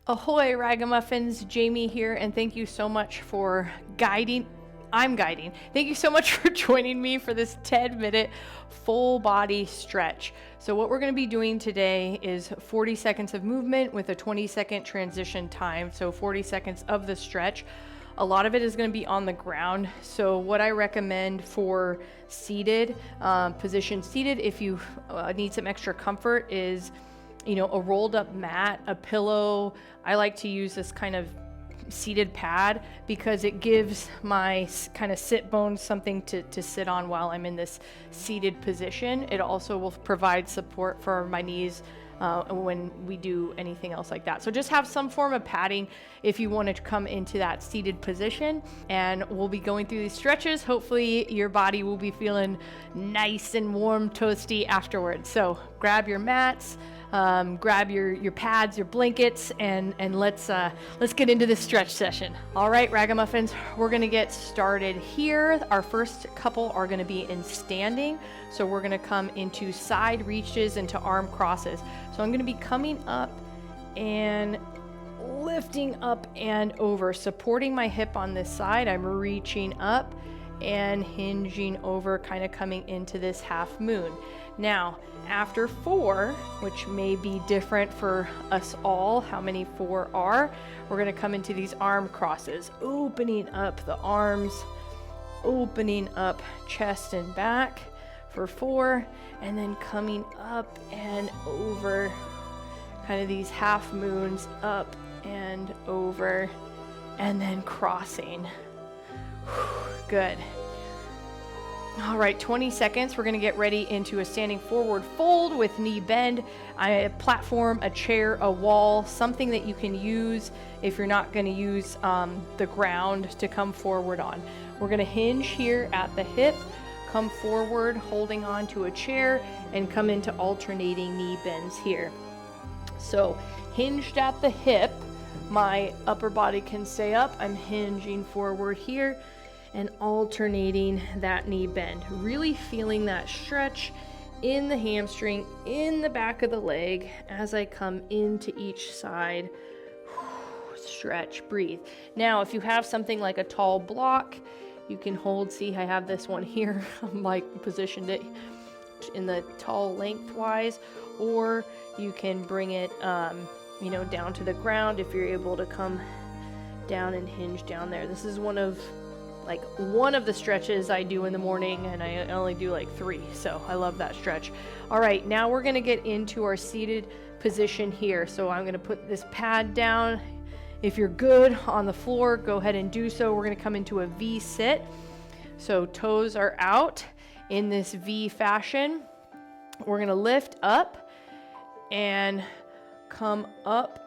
Ahoy Ragamuffins, Jamie here, and thank you so much for guiding. Thank you so much for joining me for this 10-minute full body stretch. So what we're going to be doing today is 40 seconds of movement with a 20-second transition time. So 40 seconds of the stretch. A lot of it is going to be on the ground. So what I recommend for seated, position seated, if you need some extra comfort, is a rolled up mat, a pillow. I like to use this kind of seated pad because it gives my kind of sit bones something to sit on while I'm in this seated position. It also will provide support for my knees when we do anything else like that. So just have some form of padding if you want to come into that seated position, and we'll be going through these stretches. Hopefully your body will be feeling nice and warm, toasty afterwards. So grab your mats, grab your pads, your blankets, and let's get into this stretch session. All right, Ragamuffins, we're gonna get started here. Our first couple are gonna be in standing. So we're gonna come into side reaches, into arm crosses. So I'm gonna be coming up and lifting up and over, supporting my hip on this side. I'm reaching up and hinging over, kind of coming into this half moon. Now, after 4, which may be different for us all, how many 4 are, we're going to come into these arm crosses, opening up the arms, opening up chest and back for 4, and then coming up and over, kind of these half moons, up and over, and then crossing. Good. All right, 20 seconds. We're going to get ready into a standing forward fold with knee bend. A platform, a chair, a wall, something that you can use if you're not going to use the ground to come forward on. We're going to hinge here at the hip, come forward, holding on to a chair, and come into alternating knee bends here. So hinged at the hip, my upper body can stay up. I'm hinging forward here and alternating that knee bend, really feeling that stretch in the hamstring, in the back of the leg as I come into each side. Stretch, breathe. Now, if you have something like a tall block, you can hold. See, I have this one here. I'm like positioned it in the tall lengthwise, or you can bring it, down to the ground if you're able to come down and hinge down there. This is one of the stretches I do in the morning, and I only do like 3, so I love that stretch. All right, now we're gonna get into our seated position here. So I'm gonna put this pad down. If you're good on the floor, go ahead and do so. We're gonna come into a V sit. So toes are out in this V fashion. We're gonna lift up and come up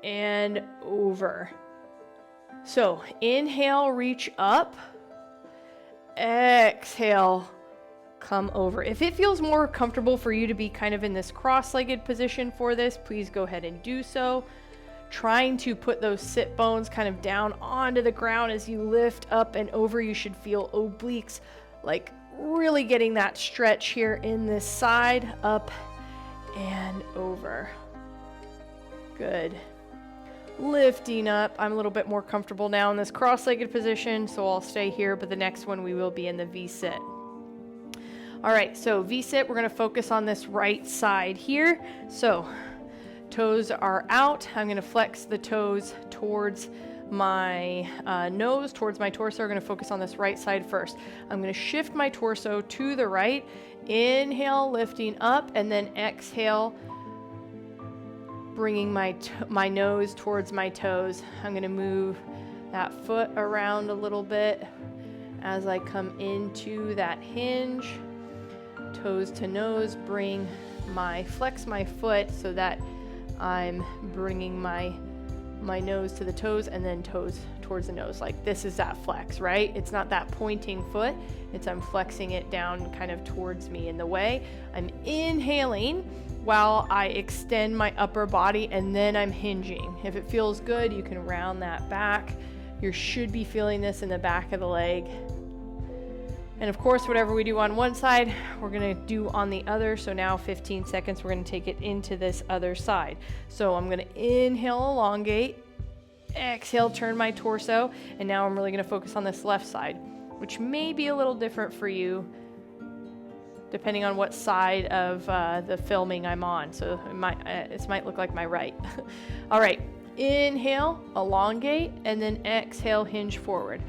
and over. So inhale, reach up, exhale, come over. If it feels more comfortable for you to be kind of in this cross-legged position for this, please go ahead and do so. Trying to put those sit bones kind of down onto the ground as you lift up and over. You should feel obliques, like really getting that stretch here in this side, up and over. Good. Lifting up. I'm a little bit more comfortable now in this cross-legged position, so I'll stay here, but the next one we will be in the V-sit. All right, so V-sit, we're gonna focus on this right side here. So toes are out. I'm gonna flex the toes towards my nose, towards my torso. We're gonna focus on this right side first. I'm gonna shift my torso to the right. Inhale, lifting up, and then exhale, bringing my nose towards my toes. I'm going to move that foot around a little bit as I come into that hinge. Toes to nose, flex my foot so that I'm bringing my nose to the toes, and then toes towards the nose. Like this is that flex, right? It's not that pointing foot. I'm flexing it down kind of towards me in the way. I'm inhaling while I extend my upper body, and then I'm hinging. If it feels good, you can round that back. You should be feeling this in the back of the leg. And of course, whatever we do on one side, we're gonna do on the other. So now 15 seconds, we're gonna take it into this other side. So I'm gonna inhale, elongate, exhale, turn my torso, and now I'm really gonna focus on this left side, which may be a little different for you depending on what side of the filming I'm on. So it might look like my right. All right, inhale, elongate, and then exhale, hinge forward.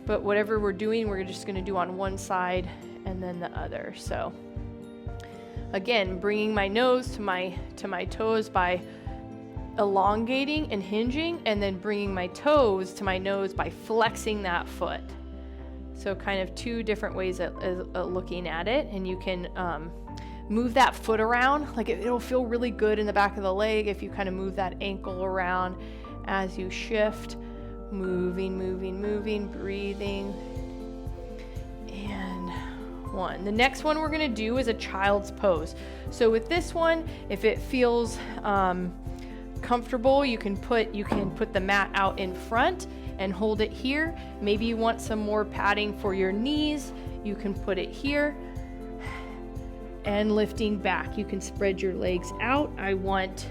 But whatever we're doing, we're just gonna do on one side and then the other. So again, bringing my nose to my toes by elongating and hinging, and then bringing my toes to my nose by flexing that foot. So kind of two different ways of looking at it. And you can move that foot around. Like it'll feel really good in the back of the leg if you kind of move that ankle around as you shift. Moving, moving, moving, breathing. And one. The next one we're gonna do is a child's pose. So with this one, if it feels comfortable, you can put the mat out in front and hold it here. Maybe you want some more padding for your knees, you can put it here. And lifting back, you can spread your legs out. I want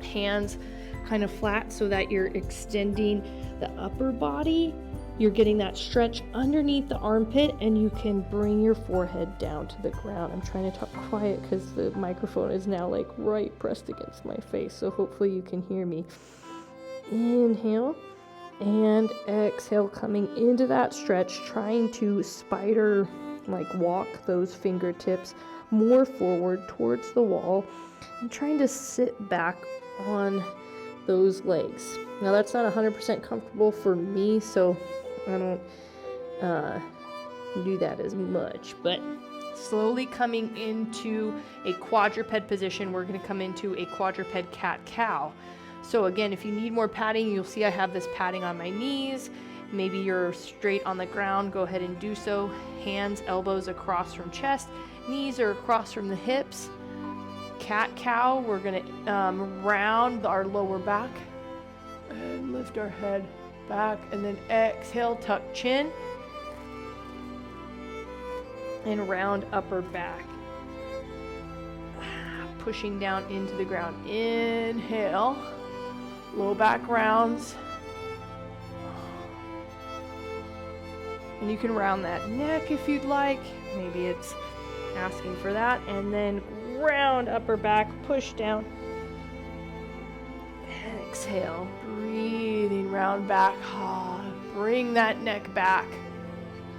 hands kind of flat so that you're extending the upper body. You're getting that stretch underneath the armpit, and you can bring your forehead down to the ground. I'm trying to talk quiet because the microphone is now like right pressed against my face, so hopefully you can hear me. Inhale and exhale, coming into that stretch, trying to spider like walk those fingertips more forward towards the wall and trying to sit back on those legs. Now that's not 100% comfortable for me, so I don't do that as much, but slowly coming into a quadruped position, we're going to come into a quadruped cat-cow. So again, if you need more padding, you'll see I have this padding on my knees. Maybe you're straight on the ground, go ahead and do so. Hands, elbows across from chest, knees are across from the hips. Cat-cow, we're gonna round our lower back and lift our head back, and then exhale, tuck chin, and round upper back. Pushing down into the ground. Inhale, low back rounds. And you can round that neck if you'd like. Maybe it's asking for that. And then round upper back, push down. Exhale, breathing round back. Bring that neck back.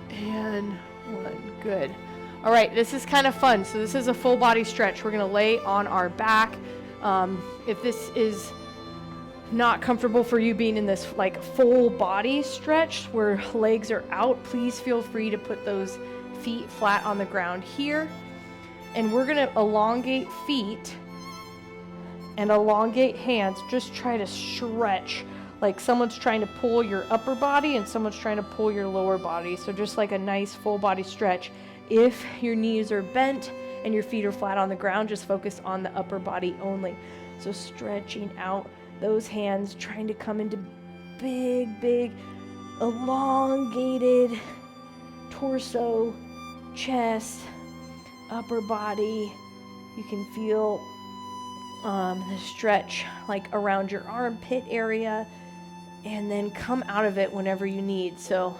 And one, good. All right, this is kind of fun. So this is a full body stretch. We're gonna lay on our back. If this is not comfortable for you being in this like full body stretch where legs are out, please feel free to put those feet flat on the ground here. And we're gonna elongate feet and elongate hands. Just try to stretch like someone's trying to pull your upper body and someone's trying to pull your lower body. So just like a nice full body stretch. If your knees are bent and your feet are flat on the ground, just focus on the upper body only. So stretching out those hands, trying to come into big, elongated torso, chest, upper body. You can feel the stretch like around your armpit area, and then come out of it whenever you need. So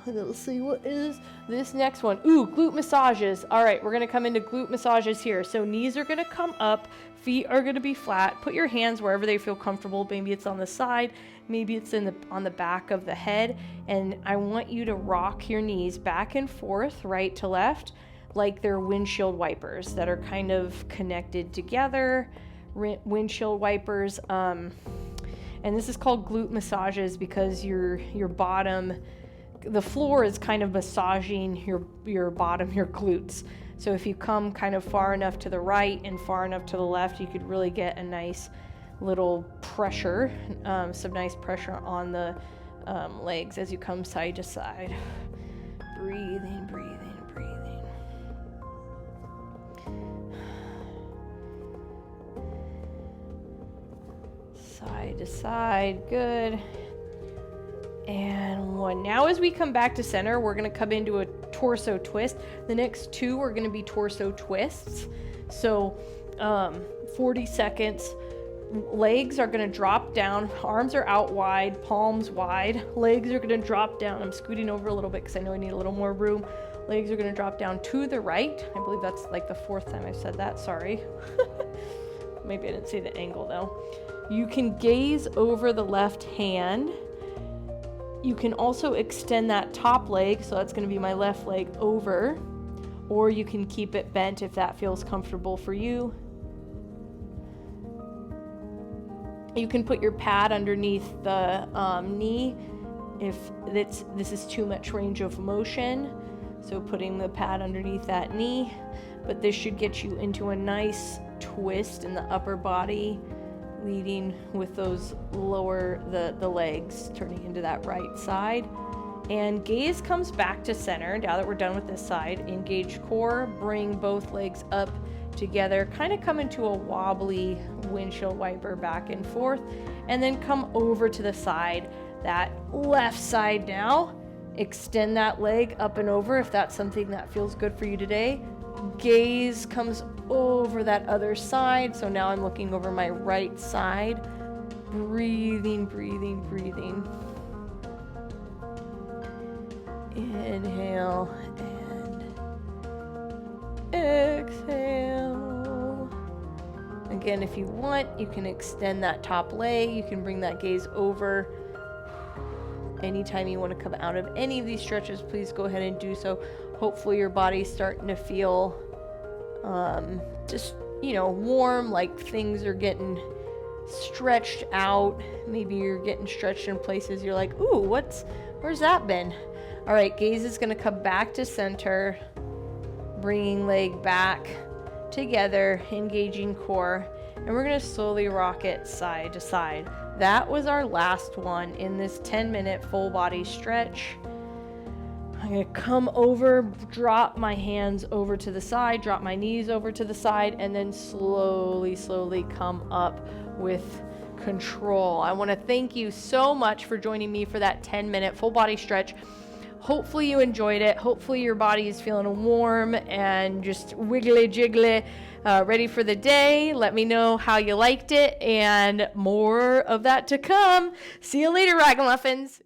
let's see, what is this next one? Ooh, glute massages. All right, we're gonna come into glute massages here. So knees are gonna come up, feet are gonna be flat. Put your hands wherever they feel comfortable. Maybe it's on the side, maybe it's on the back of the head. And I want you to rock your knees back and forth, right to left, like they're windshield wipers that are kind of connected together. Windshield wipers. And this is called glute massages because your bottom, the floor is kind of massaging your bottom, your glutes. So if you come kind of far enough to the right and far enough to the left, you could really get a nice little pressure, some nice pressure on the legs as you come side to side. Breathing, breathing, breathing. Side to side, good. And 1. Now as we come back to center, we're going to come into a torso twist. The next 2 are going to be torso twists. So 40 seconds. Legs are going to drop down. Arms are out wide, palms wide. Legs are going to drop down. I'm scooting over a little bit because I know I need a little more room. Legs are going to drop down to the right. I believe that's like the 4th time I've said that. Sorry. Maybe I didn't say the angle though. You can gaze over the left hand. You can also extend that top leg, so that's going to be my left leg over, or you can keep it bent if that feels comfortable for you. You can put your pad underneath the knee if this is too much range of motion, so putting the pad underneath that knee, but this should get you into a nice twist in the upper body, leading with those the legs turning into that right side. And gaze comes back to center. Now that we're done with this side, engage core, bring both legs up together, kind of come into a wobbly windshield wiper back and forth, and then come over to the side, that left side now. Extend that leg up and over if that's something that feels good for you today. Gaze comes over that other side. So now I'm looking over my right side. Breathing, breathing, breathing. Inhale and exhale. Again, if you want, you can extend that top leg. You can bring that gaze over. Anytime you want to come out of any of these stretches, please go ahead and do so. Hopefully your body's starting to feel just, warm, like things are getting stretched out. Maybe you're getting stretched in places you're like, ooh, where's that been? All right, gaze is going to come back to center, bringing leg back together, engaging core, and we're going to slowly rock it side to side. That was our last one in this 10-minute full body stretch. I'm going to come over, drop my hands over to the side, drop my knees over to the side, and then slowly, slowly come up with control. I want to thank you so much for joining me for that 10-minute full body stretch. Hopefully you enjoyed it. Hopefully your body is feeling warm and just wiggly jiggly, ready for the day. Let me know how you liked it, and more of that to come. See you later, Ragamuffins.